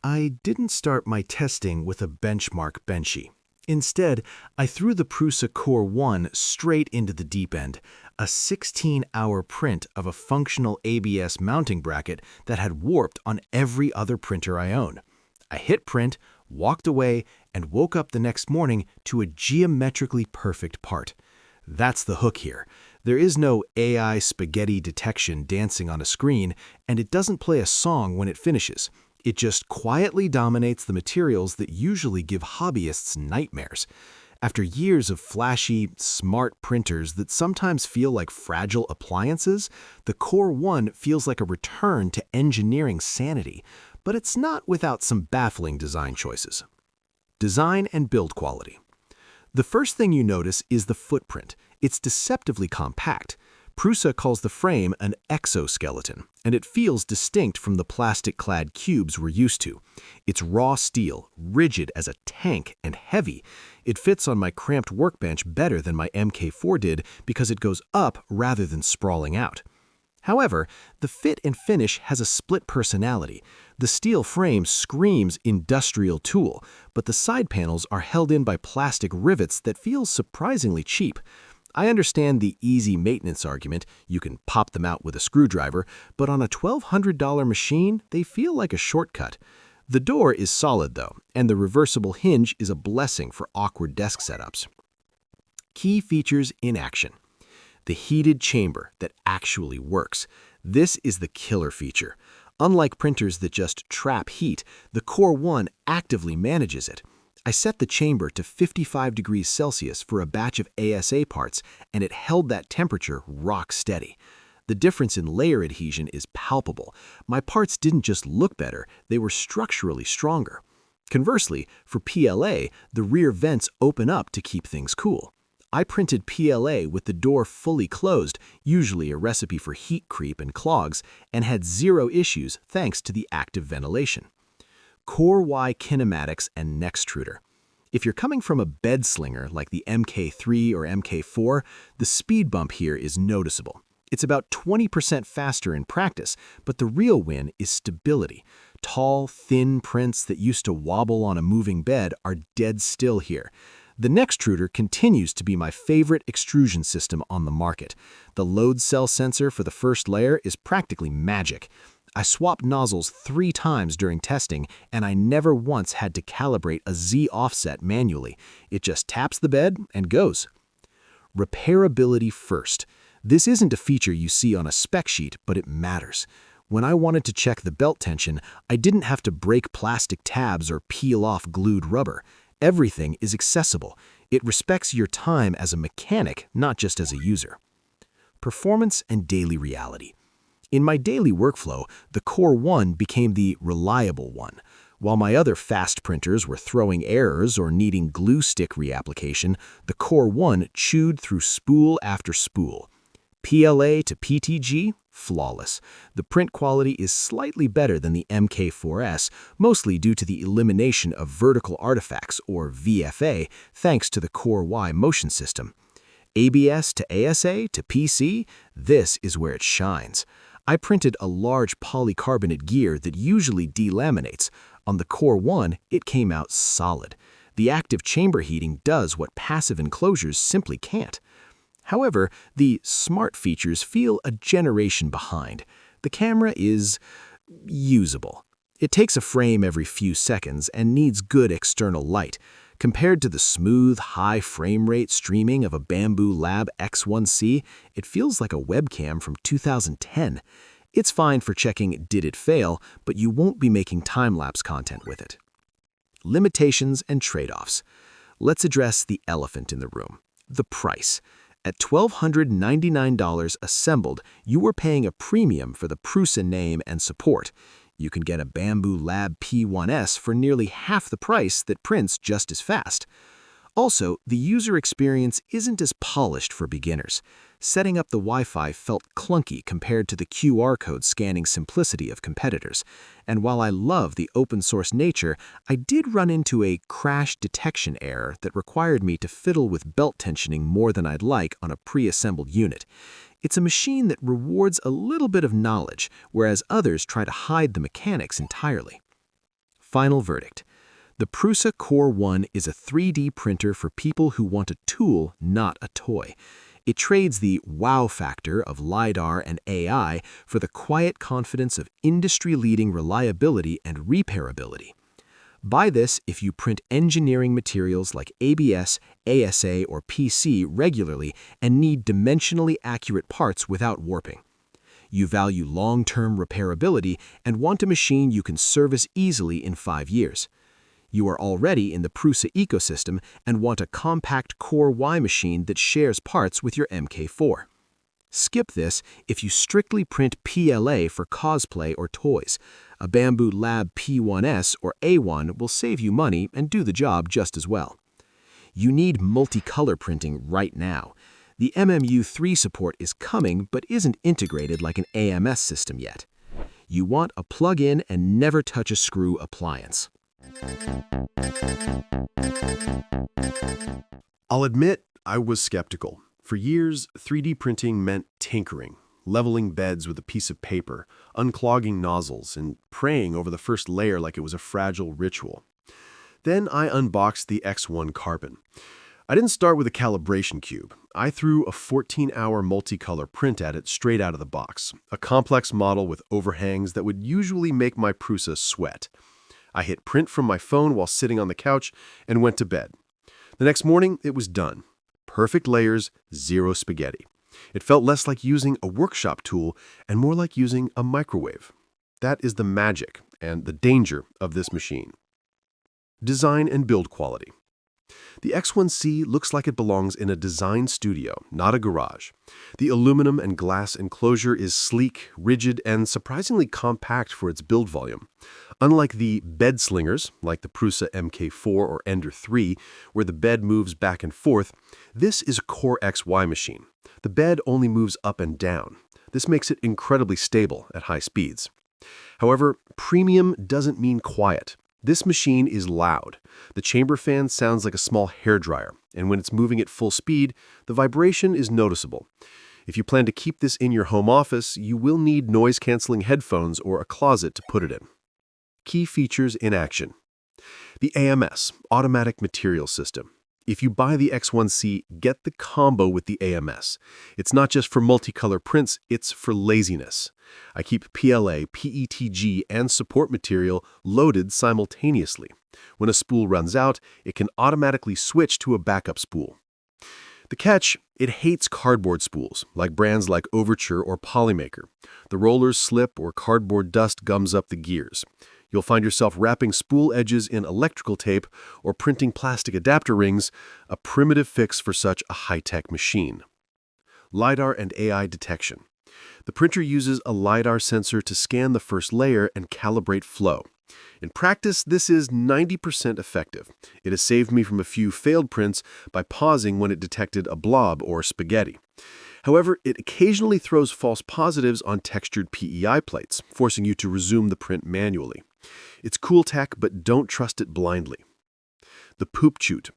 I didn't start my testing with a benchmark benchy. Instead, I threw the Prusa CORE One straight into the deep end, a 16-hour print of a functional ABS mounting bracket that had warped on every other printer I own. I hit print, walked away, and woke up the next morning to a geometrically perfect part. That's the hook here. There is no AI spaghetti detection dancing on a screen, and it doesn't play a song when it finishes. It just quietly dominates the materials that usually give hobbyists nightmares. After years of flashy, smart printers that sometimes feel like fragile appliances, the CORE One feels like a return to engineering sanity, but it's not without some baffling design choices. Design and build quality. The first thing you notice is the footprint. It's deceptively compact. Prusa calls the frame an exoskeleton, and it feels distinct from the plastic-clad cubes we're used to. It's raw steel, rigid as a tank, and heavy. It fits on my cramped workbench better than my MK4 did because it goes up rather than sprawling out. However, the fit and finish has a split personality. The steel frame screams industrial tool, but the side panels are held in by plastic rivets that feel surprisingly cheap. I understand the easy maintenance argument, you can pop them out with a screwdriver, but on a $1,200 machine, they feel like a shortcut. The door is solid though, and the reversible hinge is a blessing for awkward desk setups. Key features in action. The heated chamber that actually works. This is the killer feature. Unlike printers that just trap heat, the CORE One actively manages it. I set the chamber to 55 degrees Celsius for a batch of ASA parts, and it held that temperature rock steady. The difference in layer adhesion is palpable. My parts didn't just look better, they were structurally stronger. Conversely, for PLA, the rear vents open up to keep things cool. I printed PLA with the door fully closed, usually a recipe for heat creep and clogs, and had zero issues thanks to the active ventilation. CORE Y kinematics and Nextruder. If you're coming from a bed slinger like the MK3 or MK4, the speed bump here is noticeable. It's about 20% faster in practice, but the real win is stability. Tall, thin prints that used to wobble on a moving bed are dead still here. The Nextruder continues to be my favorite extrusion system on the market. The load cell sensor for the first layer is practically magic. I swapped nozzles 3 times during testing, and I never once had to calibrate a Z offset manually. It just taps the bed and goes. Repairability first. This isn't a feature you see on a spec sheet, but it matters. When I wanted to check the belt tension, I didn't have to break plastic tabs or peel off glued rubber. Everything is accessible. It respects your time as a mechanic, not just as a user. Performance and daily reality. In my daily workflow, the CORE One became the reliable one. While my other fast printers were throwing errors or needing glue stick reapplication, the CORE One chewed through spool after spool. PLA to PTG, flawless. The print quality is slightly better than the MK4S, mostly due to the elimination of vertical artifacts, or VFA, thanks to the CORE Y motion system. ABS to ASA to PC, this is where it shines. I printed a large polycarbonate gear that usually delaminates. On the CORE One, it came out solid. The active chamber heating does what passive enclosures simply can't. However, the smart features feel a generation behind. The camera is usable. It takes a frame every few seconds and needs good external light. Compared to the smooth, high frame rate streaming of a Bambu Lab X1 it feels like a webcam from 2010. It's fine for checking did it fail, but you won't be making time-lapse content with it. Limitations and trade-offs. Let's address the elephant in the room, the price. At $1,299 assembled, you are paying a premium for the Prusa name and support. You can get a Bambu Lab P1S for nearly half the price that prints just as fast. Also, the user experience isn't as polished for beginners. Setting up the Wi-Fi felt clunky compared to the QR code scanning simplicity of competitors. And while I love the open-source nature, I did run into a crash detection error that required me to fiddle with belt tensioning more than I'd like on a pre-assembled unit. It's a machine that rewards a little bit of knowledge, whereas others try to hide the mechanics entirely. Final verdict. The Prusa CORE One is a 3D printer for people who want a tool, not a toy. It trades the wow factor of LiDAR and AI for the quiet confidence of industry-leading reliability and repairability. Buy this if you print engineering materials like ABS, ASA, or PC regularly and need dimensionally accurate parts without warping. You value long-term repairability and want a machine you can service easily in 5 years. You are already in the Prusa ecosystem and want a compact Core Y machine that shares parts with your MK4. Skip this if you strictly print PLA for cosplay or toys. A Bambu Lab P1S or A1 will save you money and do the job just as well. You need multicolor printing right now. The MMU3 support is coming but isn't integrated like an AMS system yet. You want a plug-in and never touch a screw appliance. I'll admit I was skeptical. For years, 3D printing meant tinkering, leveling beds with a piece of paper, unclogging nozzles, and praying over the first layer like it was a fragile ritual. Then I unboxed the X1 Carbon. I didn't start with a calibration cube. I threw a 14-hour multicolor print at it straight out of the box, a complex model with overhangs that would usually make my Prusa sweat. I hit print from my phone while sitting on the couch and went to bed. The next morning, it was done. Perfect layers, zero spaghetti. It felt less like using a workshop tool and more like using a microwave. That is the magic and the danger of this machine. Design and build quality. The X1C looks like it belongs in a design studio, not a garage. The aluminum and glass enclosure is sleek, rigid, and surprisingly compact for its build volume. Unlike the bed slingers, like the Prusa MK4 or Ender 3, where the bed moves back and forth, this is a Core XY machine. The bed only moves up and down. This makes it incredibly stable at high speeds. However, premium doesn't mean quiet. This machine is loud. The chamber fan sounds like a small hairdryer, and when it's moving at full speed, the vibration is noticeable. If you plan to keep this in your home office, you will need noise-canceling headphones or a closet to put it in. Key features in action. The AMS, Automatic Material System. If you buy the X1C, get the combo with the AMS. It's not just for multicolor prints, it's for laziness. I keep PLA, PETG, and support material loaded simultaneously. When a spool runs out, it can automatically switch to a backup spool. The catch, it hates cardboard spools, like brands like Overture or Polymaker. The rollers slip or cardboard dust gums up the gears. You'll find yourself wrapping spool edges in electrical tape or printing plastic adapter rings, a primitive fix for such a high-tech machine. LiDAR and AI detection. The printer uses a LiDAR sensor to scan the first layer and calibrate flow. In practice, this is 90% effective. It has saved me from a few failed prints by pausing when it detected a blob or spaghetti. However, it occasionally throws false positives on textured PEI plates, forcing you to resume the print manually. It's cool tech, but don't trust it blindly. The poop chute.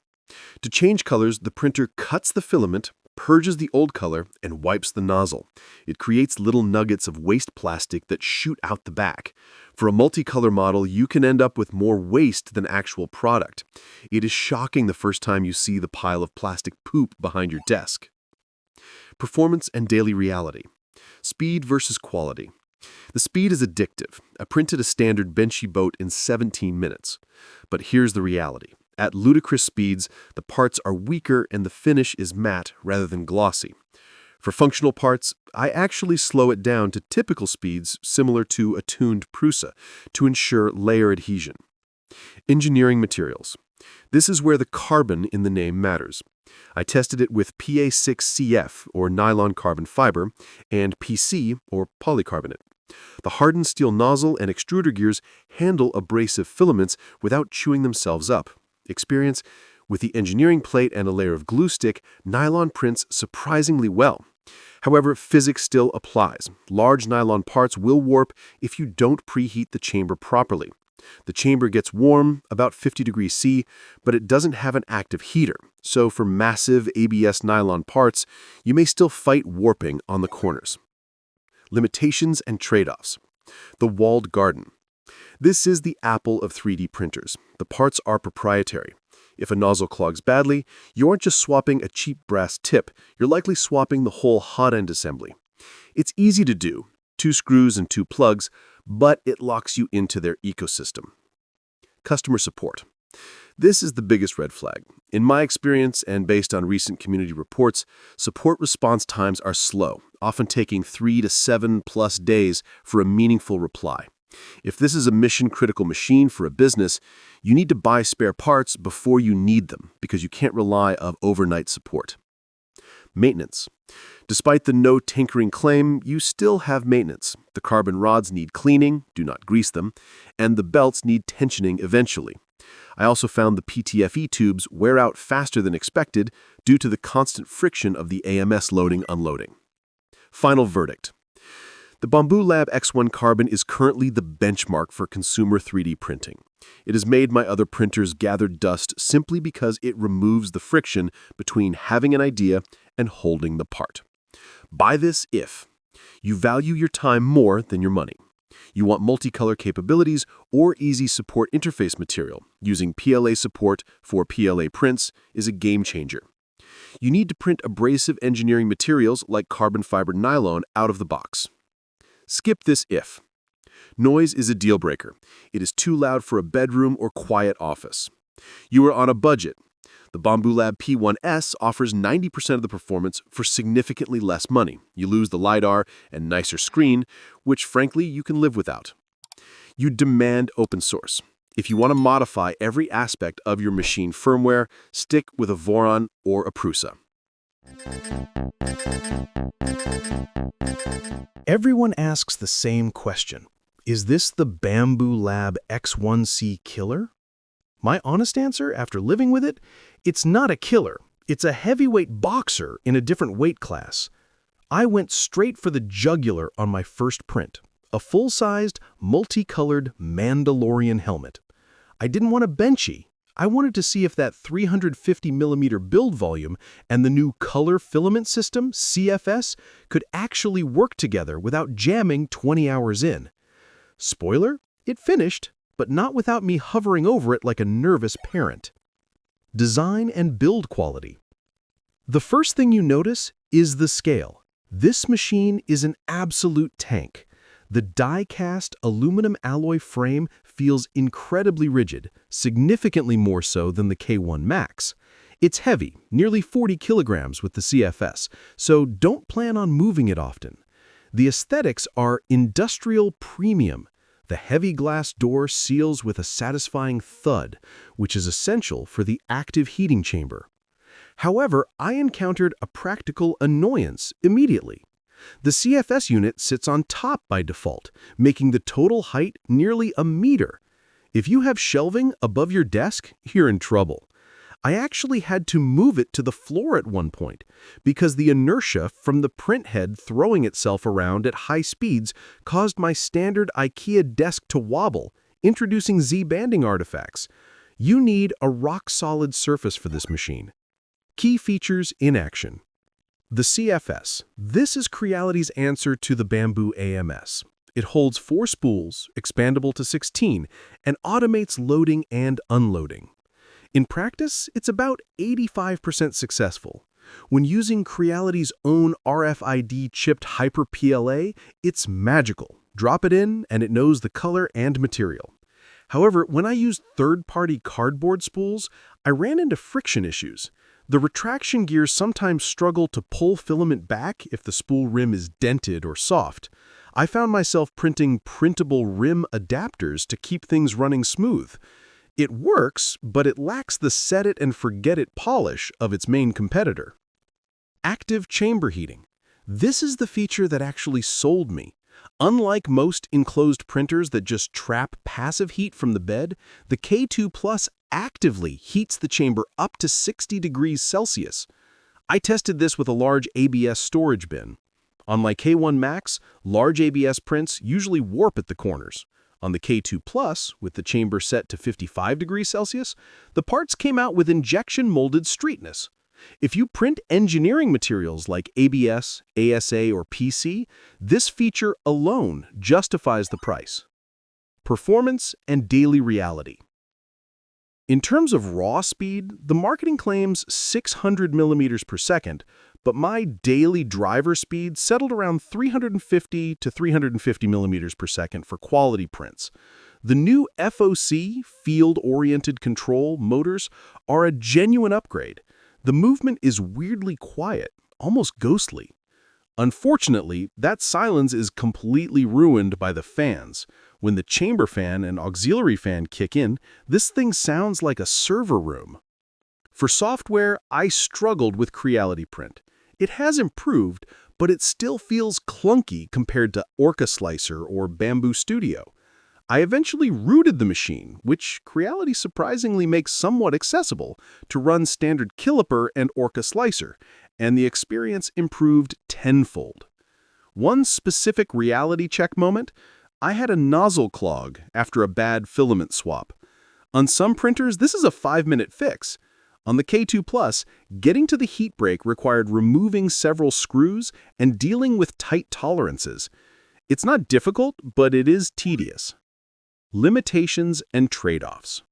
To change colors, the printer cuts the filament, purges the old color, and wipes the nozzle. It creates little nuggets of waste plastic that shoot out the back. For a multicolor model, you can end up with more waste than actual product. It is shocking the first time you see the pile of plastic poop behind your desk. Performance and daily reality. Speed versus quality. The speed is addictive. I printed a standard benchy boat in 17 minutes. But here's the reality. At ludicrous speeds, the parts are weaker and the finish is matte rather than glossy. For functional parts, I actually slow it down to typical speeds similar to a tuned Prusa to ensure layer adhesion. Engineering materials. This is where the carbon in the name matters. I tested it with PA6CF, or nylon carbon fiber, and PC, or polycarbonate. The hardened steel nozzle and extruder gears handle abrasive filaments without chewing themselves up. Experience: with the engineering plate and a layer of glue stick, nylon prints surprisingly well. However, physics still applies. Large nylon parts will warp if you don't preheat the chamber properly. The chamber gets warm, about 50 degrees C, but it doesn't have an active heater. So for massive ABS nylon parts, you may still fight warping on the corners. Limitations and trade-offs. The walled garden. This is the Apple of 3D printers. The parts are proprietary. If a nozzle clogs badly, you aren't just swapping a cheap brass tip, you're likely swapping the whole hot end assembly. It's easy to do, 2 screws and 2 plugs, but it locks you into their ecosystem. Customer support. This is the biggest red flag. In my experience, and based on recent community reports, support response times are slow, often taking 3 to 7+ days for a meaningful reply. If this is a mission-critical machine for a business, you need to buy spare parts before you need them because you can't rely on overnight support. Maintenance. Despite the no tinkering claim, you still have maintenance. The carbon rods need cleaning, do not grease them, and the belts need tensioning eventually. I also found the PTFE tubes wear out faster than expected due to the constant friction of the AMS loading-unloading. Final verdict. The Bambu Lab X1 Carbon is currently the benchmark for consumer 3D printing. It has made my other printers gather dust simply because it removes the friction between having an idea and holding the part. Buy this if you value your time more than your money. You want multicolor capabilities or easy support interface material. Using PLA support for PLA prints is a game changer. You need to print abrasive engineering materials like carbon fiber nylon out of the box. Skip this if. Noise is a deal breaker. It is too loud for a bedroom or quiet office. You are on a budget. The Bambu Lab P1S offers 90% of the performance for significantly less money. You lose the LiDAR and nicer screen, which frankly you can live without. You demand open source. If you want to modify every aspect of your machine firmware, stick with a Voron or a Prusa. Everyone asks the same question. Is this the Bambu Lab X1C killer? My honest answer, after living with it, it's not a killer. It's a heavyweight boxer in a different weight class. I went straight for the jugular on my first print, a full-sized, multicolored Mandalorian helmet. I didn't want a benchy. I wanted to see if that 350mm build volume and the new color filament system, CFS, could actually work together without jamming 20 hours in. Spoiler, it finished, but not without me hovering over it like a nervous parent. Design and build quality. The first thing you notice is the scale. This machine is an absolute tank. The die-cast aluminum alloy frame feels incredibly rigid, significantly more so than the K1 Max. It's heavy, nearly 40 kilograms with the CFS, so don't plan on moving it often. The aesthetics are industrial premium. The heavy glass door seals with a satisfying thud, which is essential for the active heating chamber. However, I encountered a practical annoyance immediately. The CFS unit sits on top by default, making the total height nearly a meter. If you have shelving above your desk, you're in trouble. I actually had to move it to the floor at one point because the inertia from the print head throwing itself around at high speeds caused my standard IKEA desk to wobble, introducing Z-banding artifacts. You need a rock-solid surface for this machine. Key features in action. The CFS. This is Creality's answer to the Bambu AMS. It holds 4 spools, expandable to 16, and automates loading and unloading. In practice, it's about 85% successful. When using Creality's own RFID-chipped Hyper PLA, it's magical. Drop it in, and it knows the color and material. However, when I used third-party cardboard spools, I ran into friction issues. The retraction gears sometimes struggle to pull filament back if the spool rim is dented or soft. I found myself printing printable rim adapters to keep things running smooth. It works, but it lacks the set-it-and-forget-it polish of its main competitor. Active chamber heating. This is the feature that actually sold me. Unlike most enclosed printers that just trap passive heat from the bed, the K2 Plus actively heats the chamber up to 60 degrees Celsius. I tested this with a large ABS storage bin. On my K1 Max, large ABS prints usually warp at the corners. On the K2 Plus, with the chamber set to 55 degrees Celsius, the parts came out with injection-molded streetness. If you print engineering materials like ABS, ASA, or PC, this feature alone justifies the price. Performance and daily reality. In terms of raw speed, the marketing claims 600 millimeters per second, but my daily driver speed settled around 350 to 350 millimeters per second for quality prints. The new FOC, field-oriented control, motors are a genuine upgrade. The movement is weirdly quiet, almost ghostly. Unfortunately, that silence is completely ruined by the fans. When the chamber fan and auxiliary fan kick in, this thing sounds like a server room. For software, I struggled with Creality Print. It has improved, but it still feels clunky compared to Orca Slicer or Bambu Studio. I eventually rooted the machine, which Creality surprisingly makes somewhat accessible, to run standard Caliper and Orca Slicer, and the experience improved tenfold. One specific reality check moment, I had a nozzle clog after a bad filament swap. On some printers, this is a 5-minute fix. On the K2 Plus, getting to the heat break required removing several screws and dealing with tight tolerances. It's not difficult, but it is tedious. Limitations and trade-offs.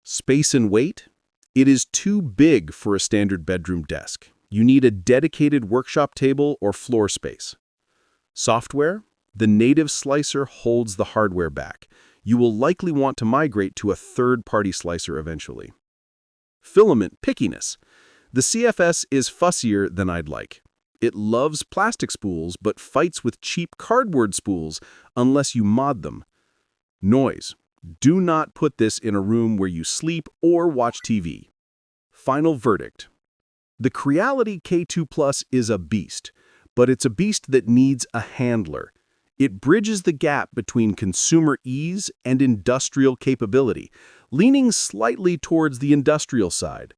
Space and weight. It is too big for a standard bedroom desk. You need a dedicated workshop table or floor space. Software. The native slicer holds the hardware back. You will likely want to migrate to a third-party slicer eventually. Filament pickiness. The CFS is fussier than I'd like. It loves plastic spools but fights with cheap cardboard spools unless you mod them. Noise. Do not put this in a room where you sleep or watch TV. Final verdict. The Creality K2 Plus is a beast, but it's a beast that needs a handler. It bridges the gap between consumer ease and industrial capability, leaning slightly towards the industrial side.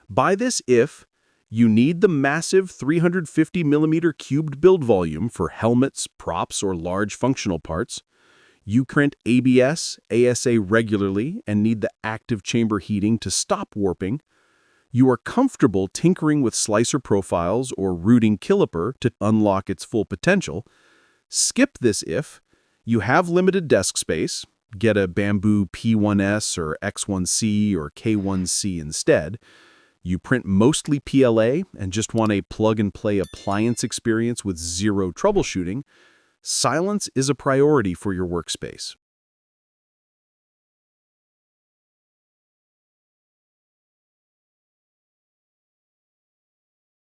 Buy this if you need the massive 350mm cubed build volume for helmets, props, or large functional parts. You print ABS, ASA regularly and need the active chamber heating to stop warping. You are comfortable tinkering with slicer profiles or rooting Caliper to unlock its full potential. Skip this if you have limited desk space, get a Bambu P1S or X1C or K1C instead. You print mostly PLA and just want a plug-and-play appliance experience with zero troubleshooting. Silence is a priority for your workspace.